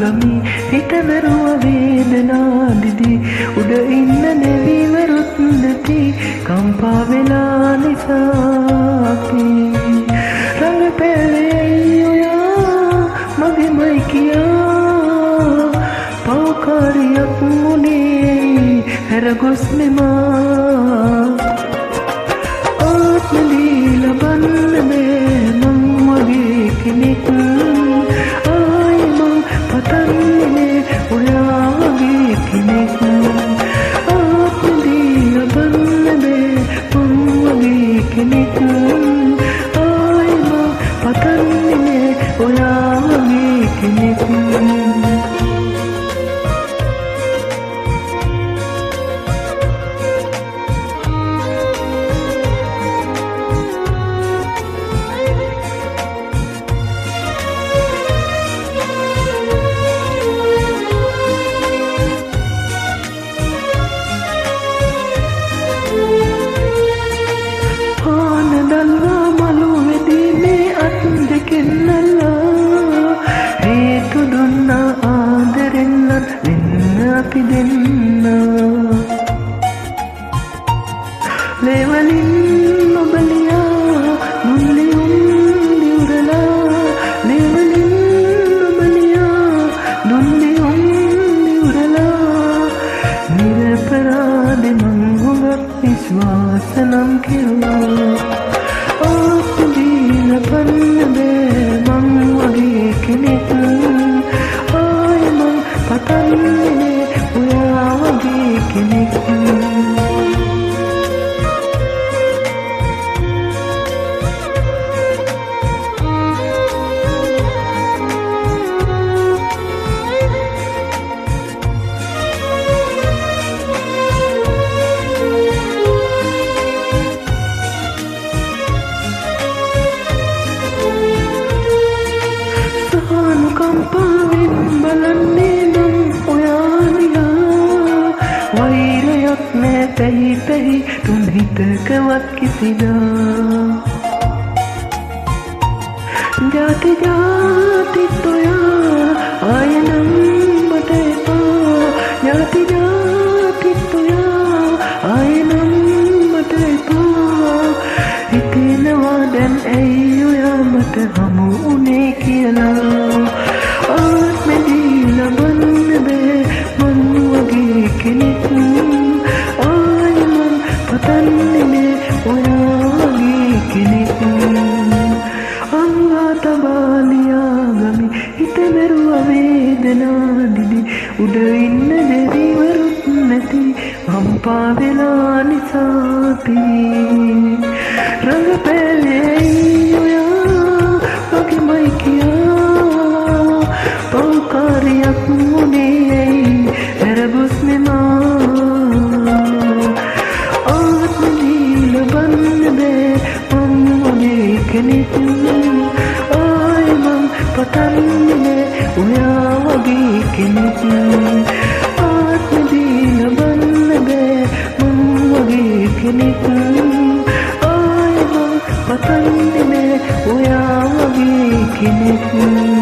ගමි හිත දරුව වේදනා දිදි උඩ ඉන්න නෙවිවරුත් නැති කම්පා වෙලා නිසා අපි රඟපෑවේ ඔයා මගේමයි කියා පෞකාරියක් මුනේ හැරගොස් මෙමා ආත්ම දීලා බන්න බෑ මං වගේ කෙනෙක් ආයි මං පතන්නේ ඔයා වගේ කෙනෙක් ආත්ම දීලා බන්න බෑ මං වගේ කෙනෙක් ආයි මං පතන්නේ ඔයා වගේ කෙනෙක් අපි දෙන්න ලේවලින් නොබලියා නුල්ලියුම් දිවුරලා ලේවලින් නොබලියා නුල්ලියුම් දිවුරලා නිරපරාධ මං හුඟක් විශ්වාස නම් කෙරුවා ආත්ම දීලා පන්න බෑ මං වගේ කෙනෙක් ආයි මං පතන්නේ ඔයා වගේ කෙනෙක් සහනුකම්පාවෙන් බලන්නේ නම් ඔයා දිහා වෛරයක් නෑ පැහි පැහි තුන් හිතකවත් කිසිදා ජාති ජාතිත් ඔයා ආයනම් මට එපා ජාති ජාතිත් ඔයා ආයනම් මට එපා හිතෙනවා දැන් ඇයි ඔයා මට හමු උනේ කියලා ආත්ම දීලා බන්න බෑ මං වගේ කෙනෙක් ආයි මං පතන්නේ ඔයා වගේ කෙනෙක් අංගා තබාලියා ගමි හිත මෙරුව වේදනා දිදි උඩ ඉන්න දෙවිවරුත් නැති හම්පා වෙලා නිසාපි රඟපෑවේ ඔයා මගේමයි කියා පෞකාරියක් මුනේ හැරගොස් මෙමා ආත්ම දීලා බන්න බෑ මං වගේ කෙනෙක් ආයි මං පතන්නේ ඔයා වගේ කෙනෙක් ආත්ම දීලා බන්න බෑ මං වගේ කෙනෙක් ආයි මං පතන්නේ ඔයා වගේ කෙනෙක්